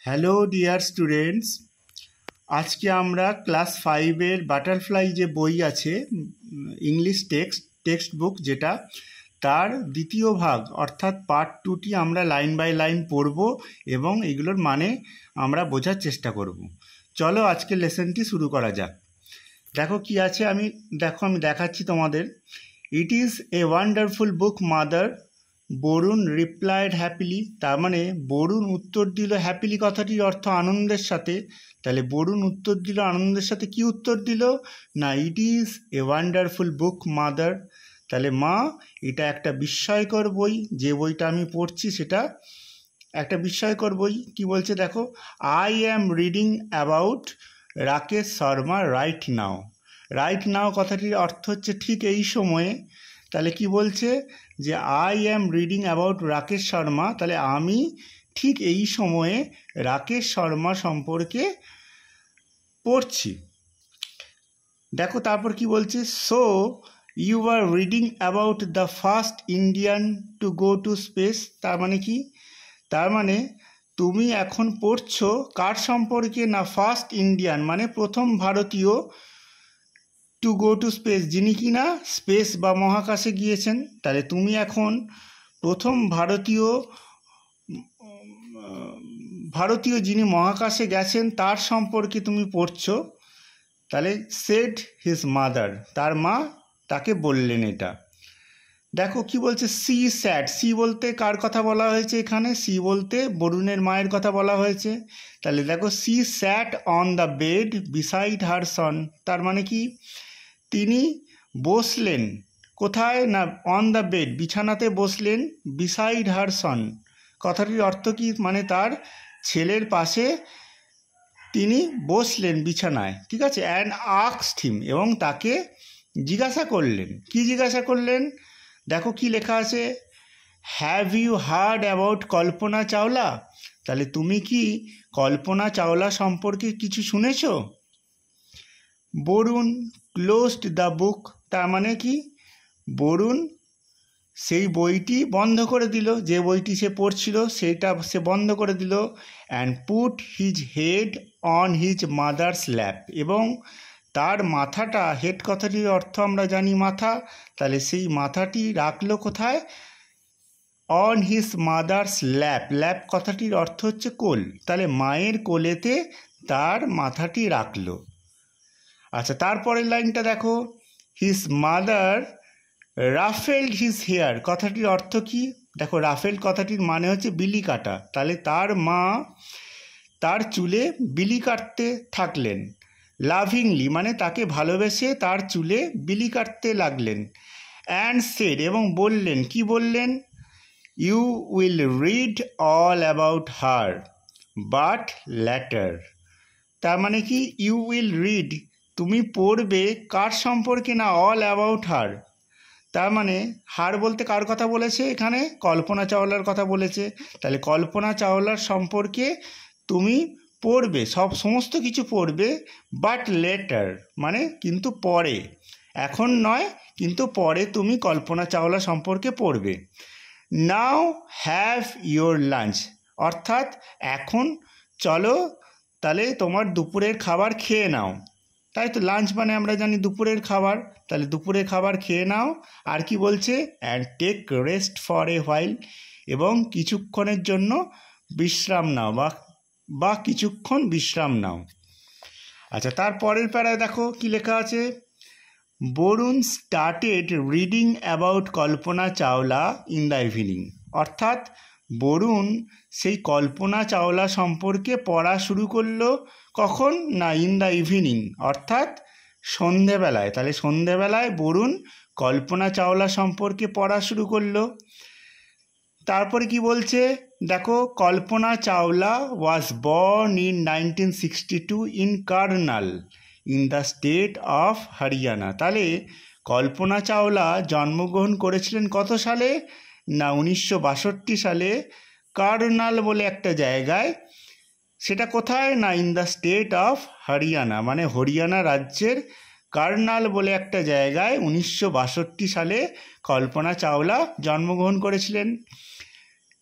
Hello dear students, আজকে আমরা class 5-এর butterfly যে বই আছে ইংলিশ টেক্সট বুক, যেটা তার দ্বিতীয় ভাগ অর্থাৎ পার্ট 2টি আমরা লাইন বাই লাইন পড়ব এবং এগুলোর মানে আমরা বোঝার চেষ্টা করব। চলো আজকে লেসনটি শুরু করা যাক। দেখো কি আছে, আমি দেখাচ্ছি তোমাদের। It is a wonderful book mother, Varun replied happily. তার মানে বরুণ উত্তর দিল হ্যাপিলি কথাটির অর্থ আনন্দের সাথে। তাহলে বরুণ উত্তর দিল আনন্দের সাথে। কি উত্তর দিল? না, ইট is a wonderful book mother. তাহলে মা, এটা একটা বিস্ময়কর বই। যে বইটা আমি পড়ছি সেটা একটা বিস্ময়কর বই। কি বলছে দেখো, I am reading about Rakesh Sharma right now. Right now কথাটির অর্থ হচ্ছে ঠিক এই সময়ে। তাহলে কি বলছে যে I am reading about Rakesh Sharma, তাহলে আমি ঠিক এই সময়ে রাকেশ শর্মা সম্পর্কে পড়ছি। দেখো তারপর কি বলছে, so you are reading about the first Indian to go to space. তার মানে কি? তার মানে তুমি এখন পড়ছো কার সম্পর্কে? না, ফার্স্ট ইন্ডিয়ান মানে প্রথম ভারতীয়, টু গো টু স্পেস যিনি কি না স্পেস বা মহাকাশে গিয়েছেন। তাহলে তুমি এখন প্রথম ভারতীয় যিনি মহাকাশে গেছেন তার সম্পর্কে তুমি পড়ছো। তাহলে সেড হিজ মাদার, তার মা তাকে বললেন এটা। দেখো কি বলছে, সি স্যাট। সি বলতে কার কথা বলা হয়েছে এখানে? সি বলতে বরুণের মায়ের কথা বলা হয়েছে। তাহলে দেখো, she sat on the bed beside her son. তার মানে কি? তিনি বসলেন কোথায়? না, অন দ্য বেড বিছানাতে বসলেন, বিসাইড হার সন কথাটির অর্থ কি? মানে তার ছেলের পাশে তিনি বসলেন বিছানায়, ঠিক আছে। অ্যান্ড আস্কড হিম, এবং তাকে জিজ্ঞাসা করলেন। কি জিজ্ঞাসা করলেন? দেখো কি লেখা আছে, have you heard about Kalpana Chawla. তাহলে তুমি কি কল্পনা চাওলা সম্পর্কে কিছু শুনেছ? Varun closed the book. তার মানে কি? বরুণ সেই বইটি বন্ধ করে দিল, যে বইটি সে পড়ছিল সেটা সে বন্ধ করে দিল। And put his head on his mother's lap, এবং তার মাথাটা, হেড কথাটির অর্থ আমরা জানি মাথা, তাহলে সেই মাথাটি রাখলো কোথায়? অন হিজ মাদার্স ল্যাপ। ল্যাপ কথাটির অর্থ হচ্ছে কোল, তাহলে মায়ের কোলেতে তার মাথাটি রাখলো। আচ্ছা, তারপরের লাইনটা দেখো, হিজ মাদার রাফেলড হিজ হেয়ার কথাটির অর্থ কি? দেখো, রাফেল কথাটির মানে হচ্ছে বিলি কাটা। তাহলে তার মা তার চুলে বিলি কাটতে থাকলেন। লাভিংলি মানে তাকে ভালোবেসে তার চুলে বিলি কাটতে লাগলেন। অ্যান্ড সেড, এবং বললেন। কি বললেন? You will read all about her but later. তার মানে কি? ইউ উইল রিড, তুমি পড়বে কার সম্পর্কে? না, অল অ্যাবাউট হার। তার মানে হার বলতে কার কথা বলেছে এখানে? কল্পনা চাওলার কথা বলেছে। তাহলে কল্পনা চাওলার সম্পর্কে তুমি পড়বে, সমস্ত কিছু পড়বে, বাট লেটার মানে কিন্তু পরে, এখন নয় কিন্তু পরে তুমি কল্পনা চাওলা সম্পর্কে পড়বে। নাও হ্যাভ ইয়োর লাঞ্চ, অর্থাৎ এখন চলো তাহলে তোমার দুপুরের খাবার খেয়ে নাও। তাই তো, লাঞ্চ মানে আমরা জানি দুপুরের খাবার। তাহলে দুপুরের খাবার খেয়ে নাও। আর কি বলছে? And take rest for a while, এবং কিছুক্ষণের জন্য বিশ্রাম নাও বা কিছুক্ষণ বিশ্রাম নাও। আচ্ছা, তারপরের প্যারায় দেখো কি লেখা আছে, Varun started reading about Kalpana Chawla in the evening. অর্থাৎ বরুণ সেই কল্পনা চাওলা সম্পর্কে পড়া শুরু করলো কখন? না, ইন দ্য ইভিনিং অর্থাৎ সন্ধেবেলায়। তাহলে সন্ধেবেলায় বরুণ কল্পনা চাওলা সম্পর্কে পড়া শুরু করলো। তারপরে কি বলছে দেখো, Kalpana Chawla was born in 1962 in Karnal in the state of Haryana. তাহলে কল্পনা চাওলা জন্মগ্রহণ করেছিলেন কত সালে? না, 1962 সালে কার্নাল বলে একটা জায়গায়। সেটা কোথায়? না, in the state of Haryana মানে হরিয়ানা রাজ্যের কার্নাল বলে একটা জায়গায় 1962 সালে কল্পনা চাওলা জন্মগ্রহণ করেছিলেন।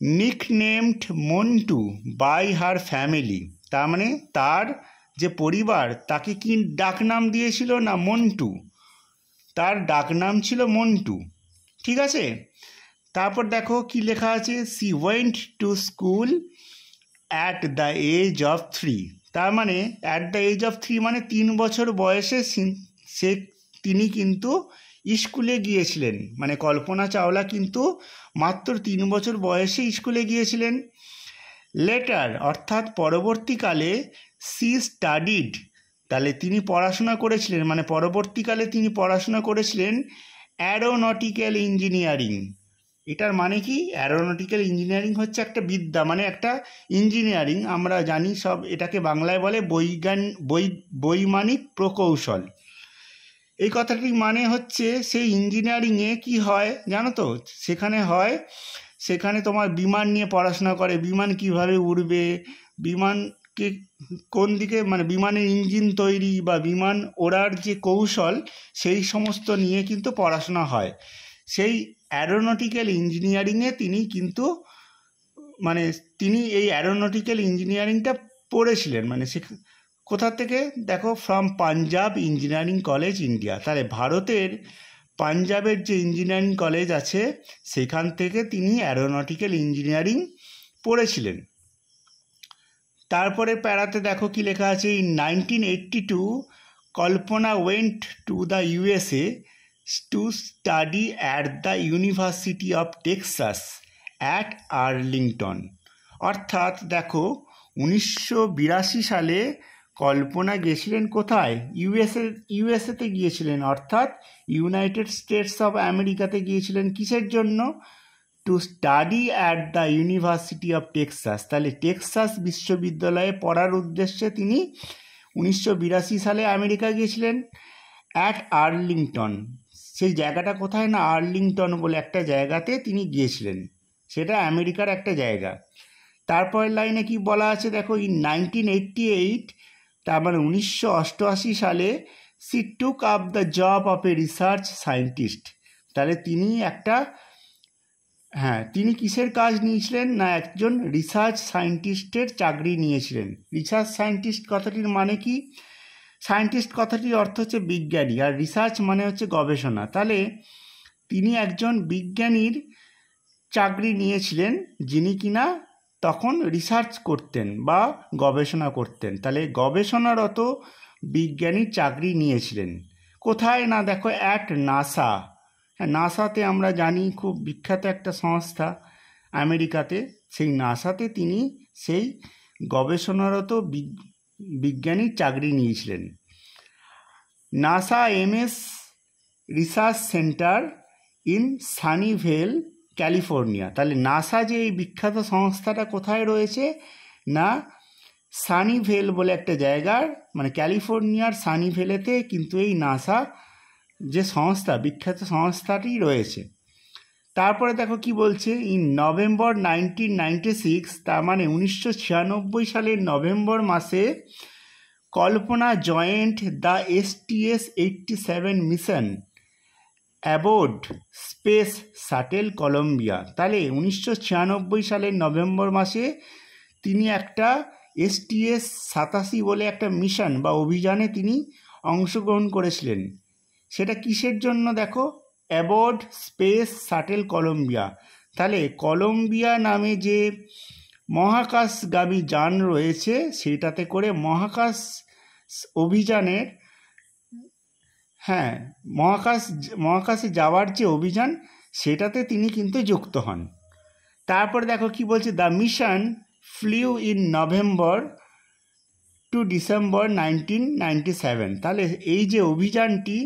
নিকনেমড মন্টু বাই হার ফ্যামিলি, তার মানে তার যে পরিবার তাকে কি ডাকনাম দিয়েছিল না মন্টু, তার ডাকনাম ছিল মন্টু। ঠিক আছে, তারপর দেখো কি লেখা আছে, she went to school at the age of 3, তার মানে অ্যাট দ্য এজ অফ 3 মানে 3 বছর বয়সে তিনি কিন্তু স্কুলে গিয়েছিলেন। মানে কল্পনা চাওলা কিন্তু মাত্র 3 বছর বয়সে স্কুলে গিয়েছিলেন। লেটার অর্থাৎ পরবর্তীকালে সি স্টাডিড, তাহলে তিনি পড়াশোনা করেছিলেন, মানে পরবর্তীকালে তিনি পড়াশোনা করেছিলেন অ্যারোনটিক্যাল ইঞ্জিনিয়ারিং। এটার মানে কি, অ্যারোনটিক্যাল ইঞ্জিনিয়ারিং হচ্ছে একটা বিদ্যা, মানে একটা ইঞ্জিনিয়ারিং, আমরা জানি সব, এটাকে বাংলায় বলে বৈমানিক প্রকৌশল। এই কথাটির মানে হচ্ছে সেই ইঞ্জিনিয়ারিংয়ে কি হয় জানো তো, সেখানে তোমার বিমান নিয়ে পড়াশোনা করে, বিমান কিভাবে উড়বে, বিমানকে কোন দিকে, মানে বিমানের ইঞ্জিন তৈরি বা বিমান ওড়ার যে কৌশল, সেই সমস্ত নিয়ে কিন্তু পড়াশোনা হয়। সেই অ্যারোনটিক্যাল ইঞ্জিনিয়ারিংয়ে তিনি এই অ্যারোনটিক্যাল ইঞ্জিনিয়ারিংটা পড়েছিলেন। মানে কোথা থেকে দেখো, from Punjab engineering college India, তাহলে ভারতের পাঞ্জাবের যে ইঞ্জিনিয়ারিং কলেজ আছে সেখান থেকে তিনি অ্যারোনটিক্যাল ইঞ্জিনিয়ারিং পড়েছিলেন। তারপরে প্যারাতে দেখো কি লেখা আছে, in 1982 Kalpana went to the USA to study at the university of Texas at Arlington. অর্থাৎ দেখো 1982 সালে কল্পনা গিয়েছিলেন কোথায়, ইউএসএতে গিয়েছিলেন, অর্থাৎ ইউনাইটেড স্টেটস অফ আমেরিকাতে গিয়েছিলেন। কিসের জন্য, to study at the university of Texas, তাহলে টেক্সাস বিশ্ববিদ্যালয়ে পড়ার উদ্দেশ্যে তিনি 1982 সালে আমেরিকা গিয়েছিলেন। অ্যাট আর্লিংটন, সেই জায়গাটা কোথায় না, আর্লিংটন বলে একটা জায়গাতে তিনি গিয়েছিলেন, সেটা আমেরিকার একটা জায়গা। তারপরের লাইনে কি বলা আছে দেখো, ইন 1988, তার মানে 1988 সালে C took up the job of a research scientist, তাহলে তিনি কিসের কাজ নিয়েছিলেন না, একজন রিসার্চ সায়েন্টিস্টের চাকরি নিয়েছিলেন। রিসার্চ সায়েন্টিস্ট কথাটির মানে কি, সায়েন্টিস্ট কথাটির অর্থ হচ্ছে বিজ্ঞানী, আর রিসার্চ মানে হচ্ছে গবেষণা। তাহলে তিনি একজন বিজ্ঞানীর চাকরি নিয়েছিলেন, যিনি কিনা তখন রিসার্চ করতেন বা গবেষণা করতেন। তাহলে গবেষণারত বিজ্ঞানীর চাকরি নিয়েছিলেন। কোথায় না দেখো, অ্যাট নাসা। নাসাতে আমরা জানি খুব বিখ্যাত একটা সংস্থা আমেরিকাতে, সেই নাসাতে তিনি সেই গবেষণারত বিজ্ঞানীর চাকরি নিয়েছিলেন। NASA MS research centre in Sunnyvale California, তাহলে নাসা যে এই বিখ্যাত সংস্থাটা কোথায় রয়েছে না, সানিভেল বলে একটা জায়গার, মানে ক্যালিফোর্নিয়ার সানিভেলেতে কিন্তু এই নাসা যে সংস্থা, বিখ্যাত সংস্থাটি রয়েছে। তারপরে দেখো কি বলছে, ইন নভেম্বর 1996, তার মানে 1996 সালের নভেম্বর মাসে Kalpana joined the STS-87 mission aboard space shuttle Columbia. তাহলে 1996 সালের নভেম্বর মাসে তিনি একটা STS-87 বলে একটা মিশন বা অভিযানে তিনি অংশগ্রহণ করেছিলেন। সেটা কিসের জন্য দেখো, অ্যাবোর্ড স্পেস শাটেল কলম্বিয়া। তাহলে কলম্বিয়া নামে যে মহাকাশগামী যান রয়েছে, সেটাতে করে অভিযানের মহাকাশে যাওয়ার যে অভিযান, সেটাতে তিনি কিন্তু যুক্ত হন। তারপর দেখো কি বলছে, the mission flew in November to December 1997। তাহলে এই যে অভিযানটি,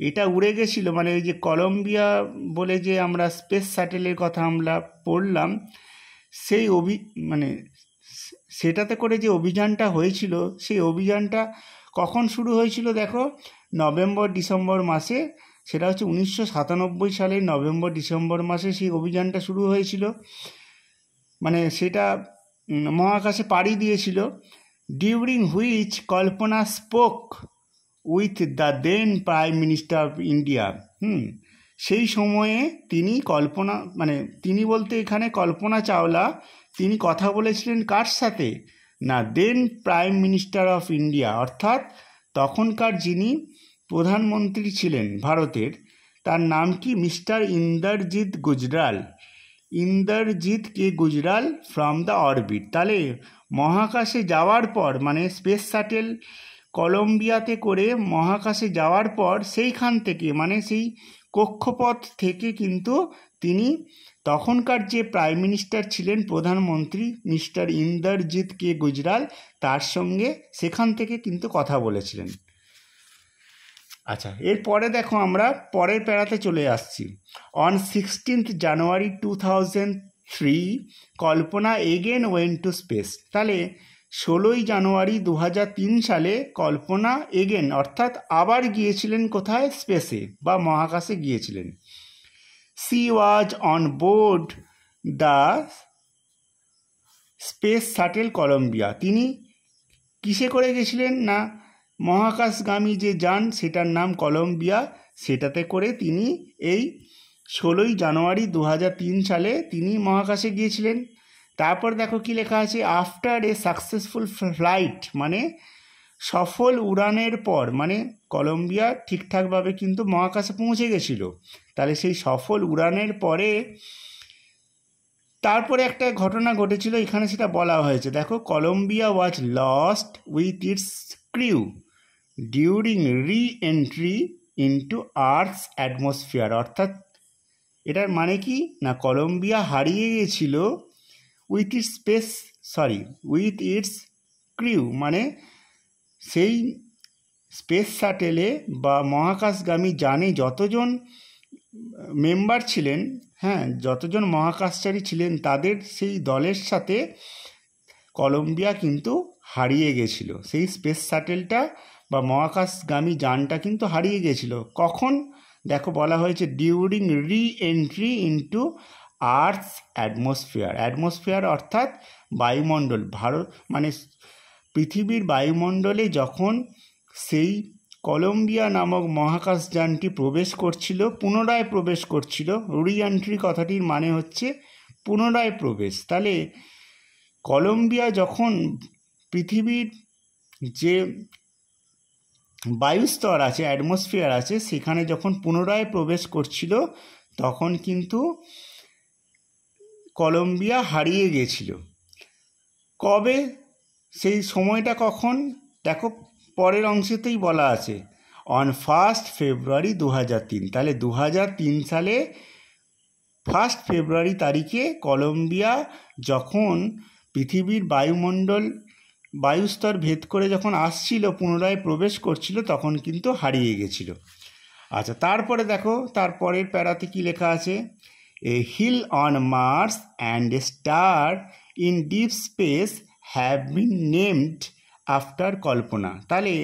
এটা উড়ে গেছিল, মানে ওই যে কলম্বিয়া বলে যে আমরা স্পেস স্যাটেলের কথা আমরা পড়লাম, সেই সেটাতে করে যে অভিযানটা হয়েছিল, সেই অভিযানটা কখন শুরু হয়েছিল দেখো, নভেম্বর ডিসেম্বর মাসে। সেটা হচ্ছে 1997 সালের নভেম্বর ডিসেম্বর মাসে সেই অভিযানটা শুরু হয়েছিল, মানে সেটা মহাকাশে পাড়ি দিয়েছিল। During which Kalpana spoke with the then prime minister of India. সেই সময়ে তিনি তিনি বলতে এখানে কল্পনা চাওলা তিনি কথা বলেছিলেন কার সাথে, না then prime minister of India, অর্থাৎ তখনকার যিনি প্রধানমন্ত্রী ছিলেন ভারতের, তার নাম কি, mister Indrajit Gujral, Indrajit K Gujral from the orbit. তাহলে মহাকাশে যাওয়ার পর স্পেস শাটেল কলম্বিয়াতে করে মহাকাশে যাওয়ার পর সেইখান থেকে সেই কক্ষপথ থেকে কিন্তু তিনি তখনকার যে প্রাইম মিনিস্টার ছিলেন, প্রধানমন্ত্রী মিস্টার ইন্দ্রজিৎ কে গুজরাল, তার সঙ্গে সেখান থেকে কিন্তু কথা বলেছিলেন। আচ্ছা, এরপরে দেখো আমরা পরের প্যারাতে চলে আসছি। On 16th January 2003 Kalpana again went to space. তাহলে 16ই জানুয়ারি 2003 সালে কল্পনা এগেন অর্থাৎ আবার গিয়েছিলেন কোথায়, স্পেসে বা মহাকাশে গিয়েছিলেন। She was on board the space shuttle Columbia. তিনি কিসে করে গেছিলেন, না মহাকাশগামী যে যান সেটার নাম কলম্বিয়া, সেটাতে করে তিনি এই 16ই জানুয়ারি 2003 সালে তিনি মহাকাশে গিয়েছিলেন। তারপর দেখো কি লেখা আছে, আফটার এ সাকসেসফুল ফ্লাইট, সফল উড়ানের পর, কলম্বিয়া ঠিকঠাকভাবে কিন্তু মহাকাশে পৌঁছে গেছিল। তাহলে সেই সফল উড়ানের পরে তারপরে একটা ঘটনা ঘটেছিল, এখানে সেটা বলা হয়েছে। দেখো, Columbia was lost with its crew during re entry into earth's atmosphere. অর্থাৎ এটার মানে কি, না কলম্বিয়া হারিয়ে গেছিল উইথ ইটস ক্রিউ, সেই স্পেস শাটেলে বা মহাকাশগামী যানে যতজন মেম্বার ছিলেন, যতজন মহাকাশচারী ছিলেন, তাদের সেই দলের সাথে কলম্বিয়া কিন্তু হারিয়ে গেছিল। সেই স্পেস শাটেলটা বা মহাকাশগামী যানটা কিন্তু হারিয়ে গেছিল। কখন, দেখো বলা হয়েছে during re entry into earth's atmosphere অর্থাৎ বায়ুমণ্ডল, পৃথিবীর বায়ুমণ্ডলে যখন সেই কলম্বিয়া নামক মহাকাশযানটি পুনরায় প্রবেশ করছিল। রি এন্ট্রি কথাটির মানে হচ্ছে পুনরায় প্রবেশ। তাহলে কলম্বিয়া যখন পৃথিবীর যে বায়ুস্তর আছে, অ্যাটমসফিয়ার আছে, সেখানে যখন পুনরায় প্রবেশ করছিল, তখন কিন্তু কলম্বিয়া হারিয়ে গেছিল। কবে, সেই সময়টা কখন, দেখো পরের অংশেতেই বলা আছে, অন 1 ফেব্রুয়ারি 2003। তাহলে 2003 সালে 1 ফেব্রুয়ারি তারিখে কলম্বিয়া যখন পৃথিবীর বায়ুস্তর ভেদ করে যখন আসছিল, পুনরায় প্রবেশ করছিল, তখন কিন্তু হারিয়ে গেছিল। আচ্ছা, তারপরে দেখো তারপরের প্যারাতে কি লেখা আছে, a hill on Mars and a star in deep space have been named after Kalpana. তাহলে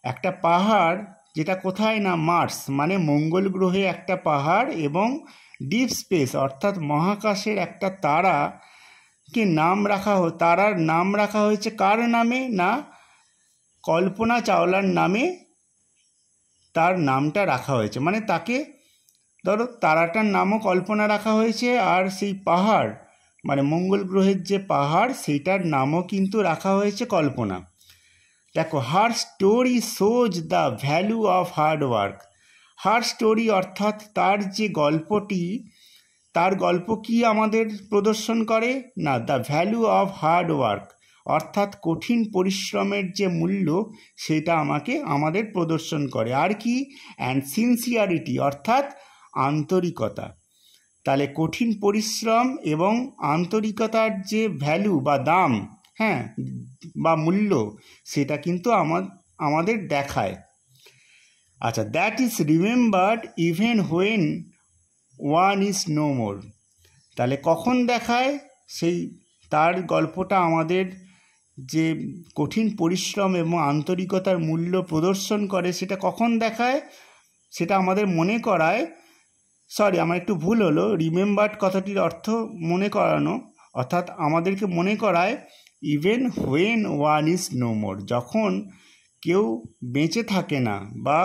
একটা পাহাড়, যেটা কোথায়, না মার্স মঙ্গল গ্রহে একটা পাহাড়, এবং ডিপ স্পেস অর্থাৎ মহাকাশের একটা তারার নাম রাখা হয়েছে কার নামে, না কল্পনা চাওলার নামে তার নামটা রাখা হয়েছে। তাকে ধরো তারাটার নামও কল্পনা রাখা হয়েছে, আর সেই পাহাড় মঙ্গল গ্রহের যে পাহাড়, সেইটার নামও কিন্তু রাখা হয়েছে কল্পনা। দেখো, her story shows the value of hard work. Her story অর্থাৎ তার যে গল্পটি, তার গল্প কি আমাদের প্রদর্শন করে, না the value of hard work অর্থাৎ কঠিন পরিশ্রমের যে মূল্য, সেটা আমাদের প্রদর্শন করে। আর কি, অ্যান্ড সিনসিয়ারিটি অর্থাৎ আন্তরিকতা। তাহলে কঠিন পরিশ্রম এবং আন্তরিকতার যে ভ্যালু বা দাম, বা মূল্য, সেটা কিন্তু আমাদের দেখায়। আচ্ছা, that is remembered even when one is no more. তাহলে কখন দেখায়, সেই তার গল্পটা আমাদের যে কঠিন পরিশ্রম এবং আন্তরিকতার মূল্য প্রদর্শন করে, সেটা কখন দেখায়, সেটা আমাদের মনে করায়, আমার একটু ভুল হলো, রিমেম্বার্ড কথাটির অর্থ মনে করানো, অর্থাৎ আমাদেরকে মনে করায় even when one is no more, যখন কেউ বেঁচে থাকে না বা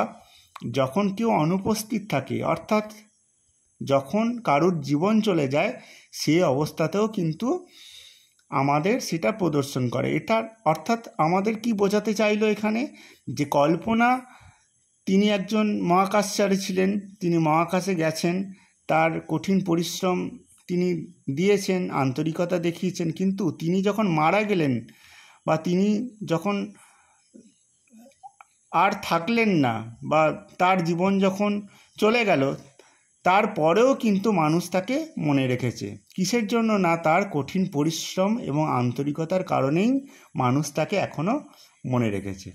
যখন কেউ অনুপস্থিত থাকে, অর্থাৎ যখন কারুর জীবন চলে যায় সেই অবস্থাতেও কিন্তু আমাদের সেটা প্রদর্শন করে। এটার অর্থাৎ আমাদের কি বোঝাতে চাইলো এখানে, যে কল্পনা তিনি একজন মহাকাশচারী ছিলেন, তিনি মহাকাশে গেছেন, তার কঠিন পরিশ্রম তিনি দিয়েছেন, আন্তরিকতা দেখিয়েছেন, কিন্তু তিনি যখন মারা গেলেন বা তিনি যখন আর থাকলেন না বা তার জীবন যখন চলে গেল, তারপরেও কিন্তু মানুষ তাকে মনে রেখেছে। কিসের জন্য? না, তার কঠিন পরিশ্রম এবং আন্তরিকতার কারণেই মানুষ তাকে এখনও মনে রেখেছে।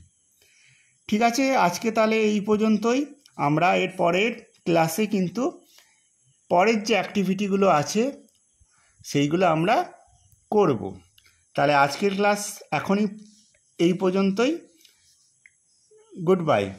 ঠিক আছে, আজকে তাহলে এই পর্যন্তই। আমরা এর পরের ক্লাসে কিন্তু পরের যে অ্যাক্টিভিটিগুলো আছে সেইগুলো আমরা করব। তাহলে আজকের ক্লাস এখনই এই পর্যন্তই। Good bye.